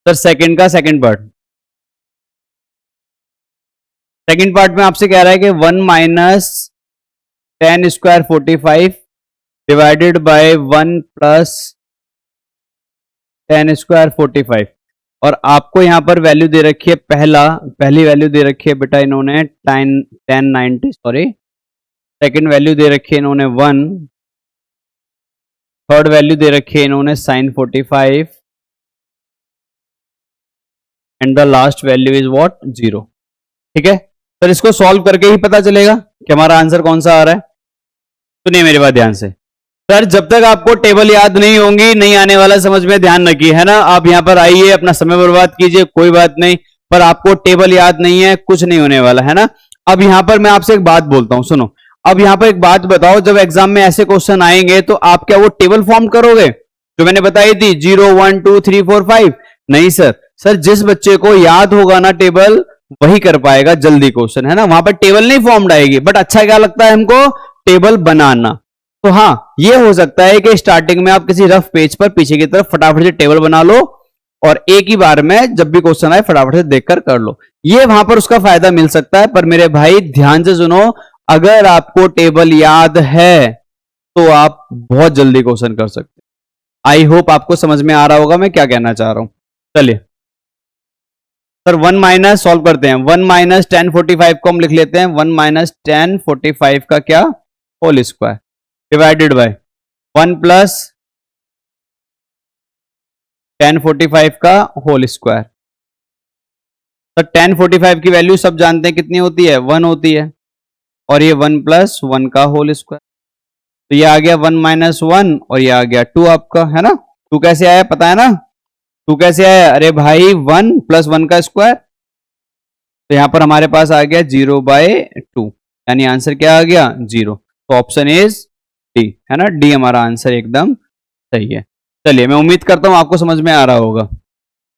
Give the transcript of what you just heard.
Sir second का second part, second part में आपसे कह रहा है कि 1 minus 10 square 45 divided by 1 plus 10 square 45, और आपको यहां पर वैल्यू दे रखी है, पहली वैल्यू दे रखी है बेटा इन्होंने 1090, सॉरी सेकंड वैल्यू दे रखी है इन्होंने 1, थर्ड वैल्यू दे रखी है इन्होंने sin 45 and the last value is what 0। ठीक है सर, इसको सॉल्व करके ही पता चलेगा कि हमारा आंसर कौन सा आ रहा है। सुनिए मेरी बात ध्यान से सर, जब तक आपको टेबल याद नहीं होंगी नहीं आने वाला, समझ में ध्यान रखिए, है ना। आप यहां पर आइए, अपना समय बर्बाद कीजिए, कोई बात नहीं, पर आपको टेबल याद नहीं है, कुछ नहीं होने वाला, है ना। अब यहां पर मैं आपसे एक बात बोलता हूं, सुनो। अब यहां पर एक बात बताओ, जब एग्जाम में ऐसे क्वेश्चन आएंगे तो आप क्या वो टेबल फॉर्म करोगे जो मैंने बताई थी 0 1 2 3 4 5? नहीं सर, सर जिस बच्चे को याद होगा ना टेबल वही कर पाएगा जल्दी क्वेश्चन, है ना। वहां पर टेबल नहीं फॉर्म आएगी, बट अच्छा क्या लगता है हमको, टेबल बनाना। तो हाँ, ये हो सकता है कि स्टार्टिंग में आप किसी रफ पेज पर पीछे की तरफ फटाफट से टेबल बना लो और एक ही बार में जब भी क्वेश्चन आए फटाफट से देखकर कर लो, ये वहां पर उसका फायदा मिल सकता है। पर मेरे भाई ध्यान से सुनो, अगर आपको टेबल याद है तो आप बहुत जल्दी क्वेश्चन कर सकते हैं। आई होप आपको समझ में आ रहा होगा मैं क्या कहना चाह रहा हूं। चलिए सर 1 माइनस सॉल्व करते हैं। 1 माइनस 1045 को हम लिख लेते हैं 1 माइनस 1045 का क्या whole square divided by 1 plus 1045 का होल स्क्वायर। तो 1045 की वैल्यू सब जानते हैं कितनी होती है, 1 होती है, और ये 1 प्लस 1 का होल स्क्वायर। तो ये आ गया 1 माइनस 1 और ये आ गया 2 आपका, है ना। 2 कैसे आया पता है ना, 2 कैसे आया, अरे भाई 1 प्लस 1 का स्क्वायर। तो यहां पर हमारे पास आ गया 0/2, यानी आंसर क्या आ गया 0। तो ऑप्शन इज डी, है ना, डी हमारा आंसर एकदम सही है। चलिए मैं उम्मीद करता हूं आपको समझ में आ रहा होगा।